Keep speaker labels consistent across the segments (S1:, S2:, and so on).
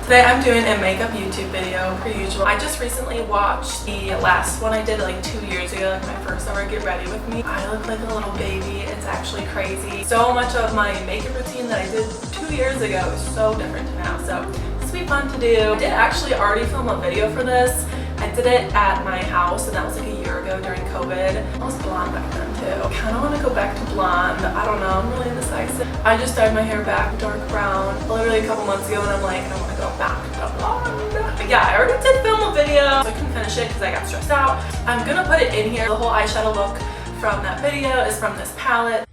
S1: Today I'm doing a makeup YouTube video per usual. I just recently watched the last one I did like 2 years ago, like my first ever Get Ready With Me. I look like a little baby. It's actually crazy. So much of my makeup routine that I did 2 years ago is so different to now. So this will be fun to do. I did actually already film a video for this. I did it at my house and that was like a year ago during COVID. I was blonde back then too. I kind of want to go back to blonde. I don't know, I'm really indecisive. I just dyed my hair back dark brown literally a couple months ago and I'm like, I want to go back to blonde. But yeah, I already did film a video. So I couldn't finish it because I got stressed out. I'm gonna put it in here. The whole eyeshadow look from that video is from this palette.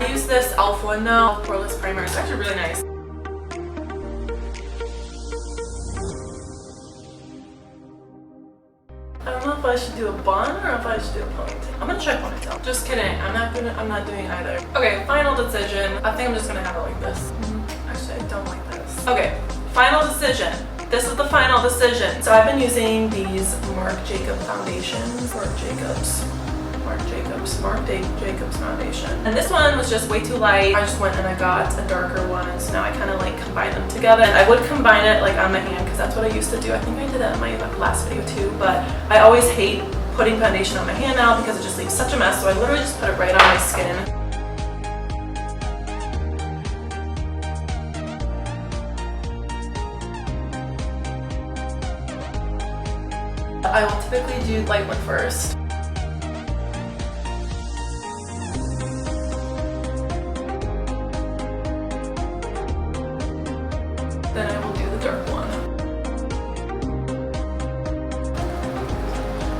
S1: I use this e.l.f. one now, poreless primer. It's actually really nice. I don't know if I should do a bun or if I should do a ponytail. I'm gonna try ponytail. Just kidding. I'm not doing either. Okay, final decision. I think I'm just gonna have it like this. Actually, I don't like this. Okay, final decision. This is the final decision. So I've been using these Marc Jacobs foundations, Marc Jacobs foundation. And this one was just way too light. I just went and I got a darker one, and so now I kind of like combine them together. And I would combine it like on my hand because that's what I used to do. I think I did that in my last video too, but I always hate putting foundation on my hand now because it just leaves such a mess. So I literally just put it right on my skin. I will typically do light one first. Then I will do the dark one.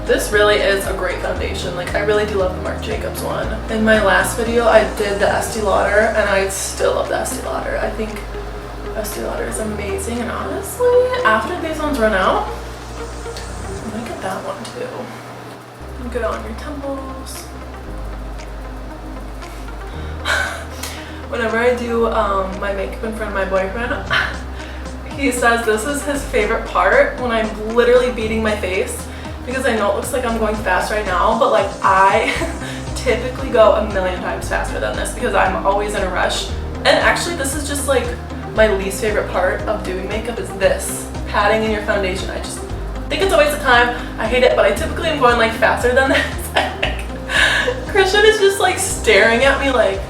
S1: This really is a great foundation. Like, I really do love the Marc Jacobs one. In my last video, I did the Estee Lauder, and I still love the Estee Lauder. I think Estee Lauder is amazing, and honestly, after these ones run out, I'm gonna get that one too. And go on your temples. Whenever I do my makeup in front of my boyfriend, he says this is his favorite part when I'm literally beating my face, because I know it looks like I'm going fast right now, but like I typically go a million times faster than this because I'm always in a rush. And actually this is just like my least favorite part of doing makeup is this, patting in your foundation. I just think it's a waste of time. I hate it, but I typically am going like faster than this. Christian is just like staring at me like,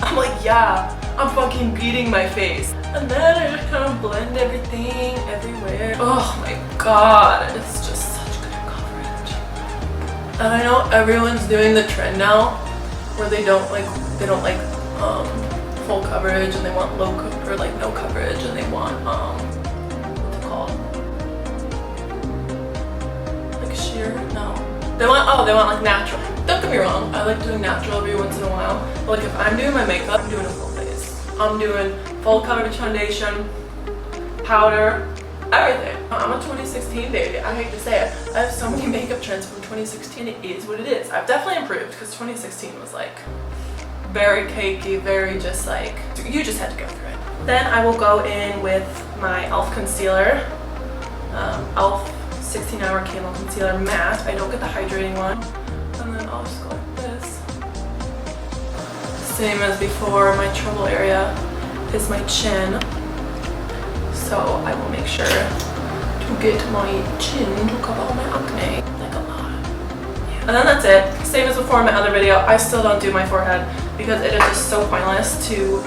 S1: I'm like, yeah, I'm fucking beating my face. And then I just kind of blend everything everywhere. Oh my god, it's just such good coverage. And I know everyone's doing the trend now where they don't like full coverage, and they want low or like no coverage, and they want what's it called? Like sheer? No. They want like natural. Don't get me wrong, I like doing natural every once in a while. But like if I'm doing my makeup, I'm doing a full face. I'm doing full coverage foundation, powder, everything. I'm a 2016 baby. I hate to say it. I have so many makeup trends from 2016. It is what it is. I've definitely improved because 2016 was like very cakey, very just like, you just had to go through it. Then I will go in with my e.l.f. concealer. e.l.f. 16-hour camo concealer matte. I don't get the hydrating one. And then I'll just go like this. Same as before, my trouble area is my chin. So I will make sure to get my chin to cover all my acne, like a lot. And then that's it. Same as before in my other video, I still don't do my forehead because it is just so pointless to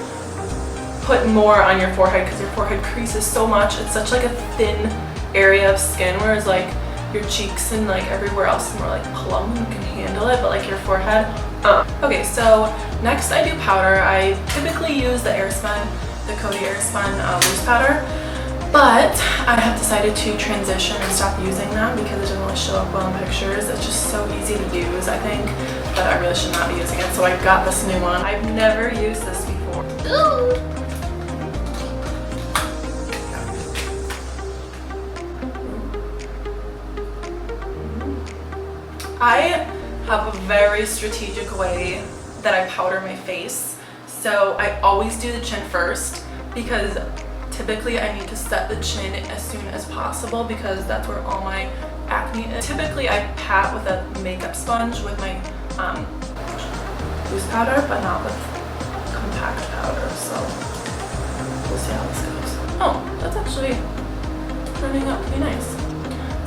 S1: put more on your forehead because your forehead creases so much. It's such like a thin area of skin, whereas like your cheeks and like everywhere else is more like plump and can handle it, but like your forehead, Okay, so next I do powder. I typically use the Airspun, the Coty Airspun loose powder, but I have decided to transition and stop using that because it doesn't really show up well in pictures. It's just so easy to use, I think, that I really should not be using it. So I got this new one. I've never used this before. Ooh. I have a very strategic way that I powder my face. So I always do the chin first because typically I need to set the chin as soon as possible because that's where all my acne is. Typically I pat with a makeup sponge with my loose powder, but not with compact powder. So we'll see how this goes. Oh, that's actually turning out pretty nice.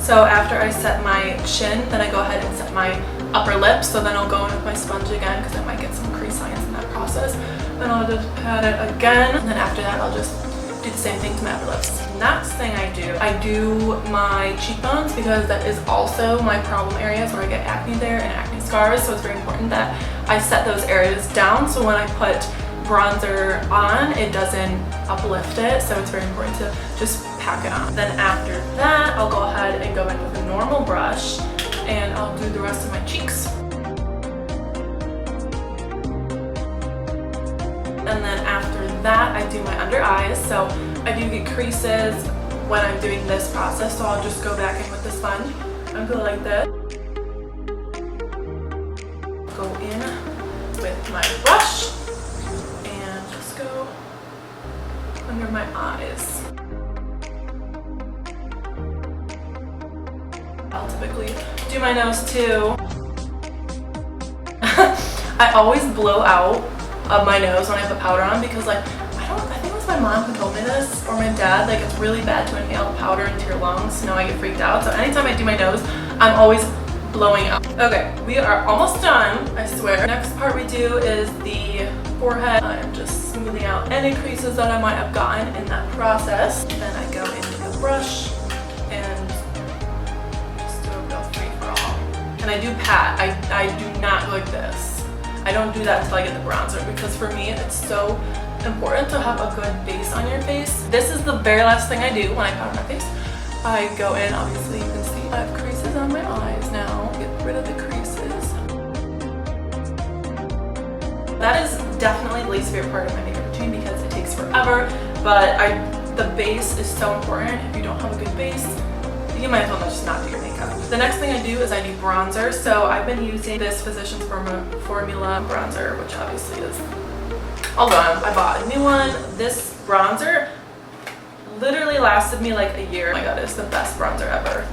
S1: So after I set my chin, then I go ahead and set my upper lip. So then I'll go in with my sponge again because I might get some crease lines in that process. Then I'll just pat it again. And then after that, I'll just do the same thing to my upper lips. Next thing I do my cheekbones because that is also my problem areas where I get acne there and acne scars. So it's very important that I set those areas down. So when I put bronzer on, it doesn't uplift it. So it's very important to just pack it on. Then after that, I'll go ahead and go in with a normal brush and I'll do the rest of my cheeks. And then after that, I do my under eyes. So I do get creases when I'm doing this process. So I'll just go back in with the sponge and go like this. Go in with my brush and just go under my eyes. I'll typically do my nose too. I always blow out of my nose when I put powder on because like, I think it was my mom who told me this, or my dad, like it's really bad to inhale powder into your lungs, so now I get freaked out. So anytime I do my nose, I'm always blowing out. Okay, we are almost done, I swear. Next part we do is the forehead. I'm just smoothing out any creases that I might have gotten in that process. Then I go in with the brush and just do a real free for all. And I do pat. I do not go like this. I don't do that until I get the bronzer because for me it's so important to have a good base on your face. This is the very last thing I do when I powder my face. I go in, obviously you can see I have creases on my eyes now. Get rid of the creases. That is definitely the least favorite part of my makeup routine because it takes forever, but the base is so important. If you don't have a good base, you might as well just not do your makeup. The next thing I do is I do bronzer. So I've been using this Physicians Formula bronzer, which obviously is all gone. I bought a new one. This bronzer literally lasted me like a year. Oh my god, it's the best bronzer ever.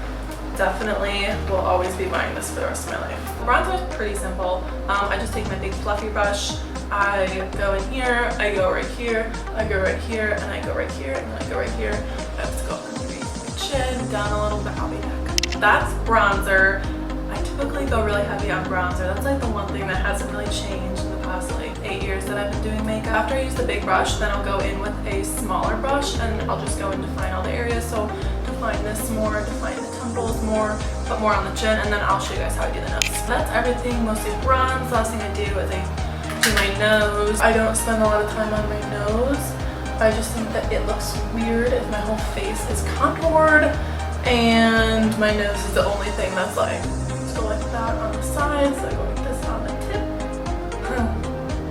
S1: Definitely will always be buying this for the rest of my life. The bronzer is pretty simple. I just take my big fluffy brush. I go in here, I go right here, I go right here, and I go right here, and then I go right here. Let's go chin down a little bit. I'll be back. That's bronzer. I typically go really heavy on bronzer. That's like the one thing that hasn't really changed in the past like 8 years that I've been doing makeup. After I use the big brush, then I'll go in with a smaller brush and I'll just go and define all the areas. So define this more, define the temples more, put more on the chin, and then I'll show you guys how I do the nose. So that's everything, mostly bronze. Last thing I do is I do my nose. I don't spend a lot of time on my nose. I just think that it looks weird if my whole face is contoured and my nose is the only thing that's like, just go like that on the sides, I go like this on the tip.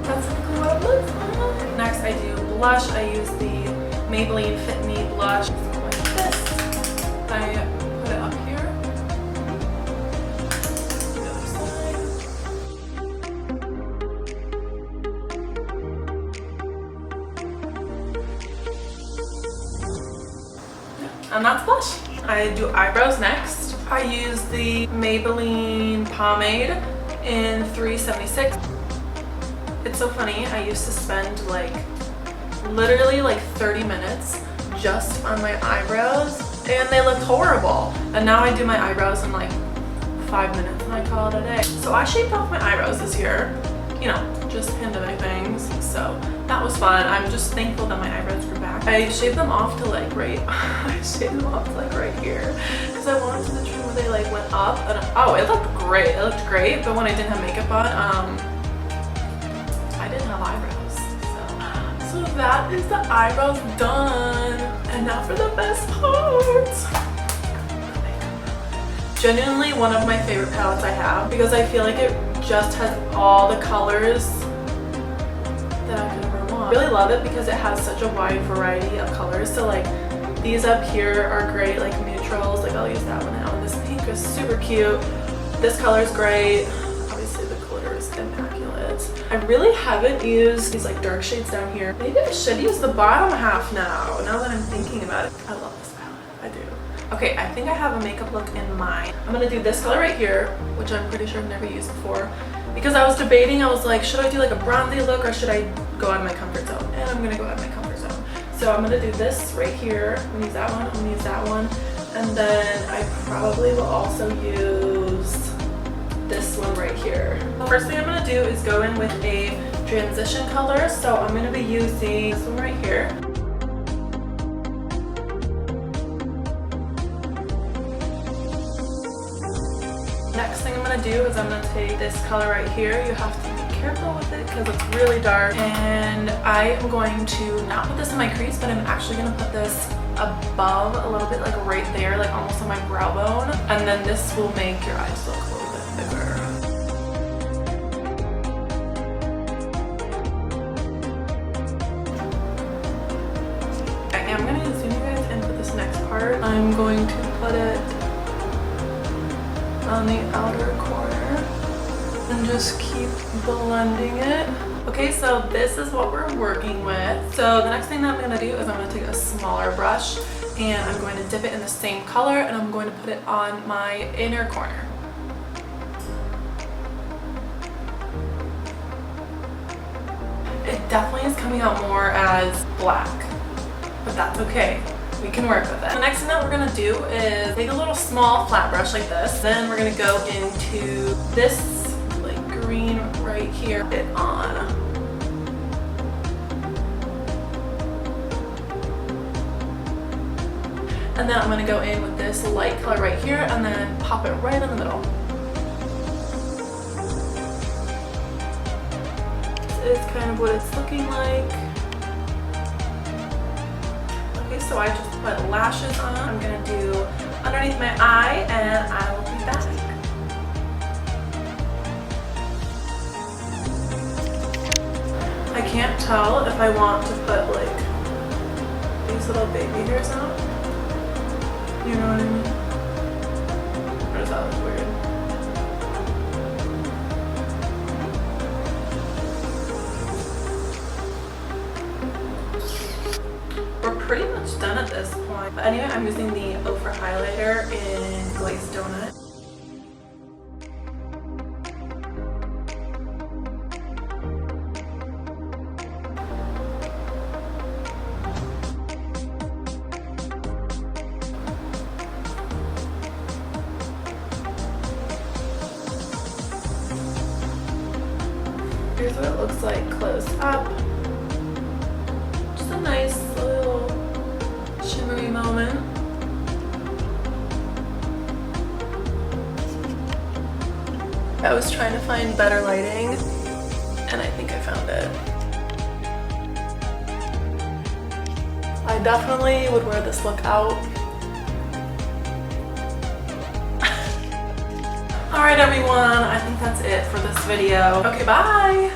S1: That's typically what it looks like. Next I do blush. I use the Maybelline Fit Me blush. Just go like this. I put it up here. The other side. And that's blush. I do eyebrows next. I use the Maybelline pomade in 376. It's so funny, I used to spend like literally like 30 minutes just on my eyebrows and they looked horrible. And now I do my eyebrows in like 5 minutes and and I call it a day. So I shaved off my eyebrows this year, you know, just pandemic things, so that was fun. I'm just thankful that my eyebrows grew back. I shaved them off to like I shaved them off to like right here because I wanted to the trim where they like went up, and oh, it looked great. It looked great, but when I didn't have makeup on, I didn't have eyebrows. So that is the eyebrows done, and now for the best part. Genuinely one of my favorite palettes I have because I feel like it just has all the colors that I could ever want. I really love it because it has such a wide variety of colors. So like these up here are great, like neutrals, like I'll use that one now. And this pink is super cute. This color is great. Obviously the glitter is immaculate. I really haven't used these like dark shades down here. Maybe I should use the bottom half now that I'm thinking about it. I love this palette, I do. Okay, I think I have a makeup look in mind. I'm gonna do this color right here, which I'm pretty sure I've never used before. Because I was debating, I was like, should I do like a bronzy look or should I go out of my comfort zone? And I'm gonna go out of my comfort zone. So I'm gonna do this right here. I'm gonna use that one, I'm gonna use that one. And then I probably will also use this one right here. The first thing I'm gonna do is go in with a transition color. So I'm gonna be using this one right here. Next thing I'm going to do is I'm going to take this color right here. You have to be careful with it because it's really dark. And I am going to not put this in my crease, but I'm actually going to put this above a little bit, like right there, like almost on my brow bone. And then this will make your eyes look a little bit bigger. I am going to zoom you guys in for this next part. I'm going to put it on the outer corner and just keep blending it. Okay, so this is what we're working with. So the next thing that I'm going to do is I'm going to take a smaller brush and I'm going to dip it in the same color and I'm going to put it on my inner corner. It definitely is coming out more as black, but that's okay. We can work with it. The next thing that we're gonna do is take a little small flat brush like this. Then we're gonna go into this like green right here, put it on. And then I'm gonna go in with this light color right here and then pop it right in the middle. This is kind of what it's looking like. So I just put lashes on. I'm gonna do underneath my eye and I will be back. I can't tell if I want to put like these little baby hairs out. You know what I mean? Or does that look weird? We're pretty much done at this point. But anyway, I'm using the Ofra highlighter in Glazed Donut. Here's what it looks like close up. Just a nice little shimmery moment. I was trying to find better lighting and I think I found it. I definitely would wear this look out. Alright everyone, I think that's it for this video. Okay, bye!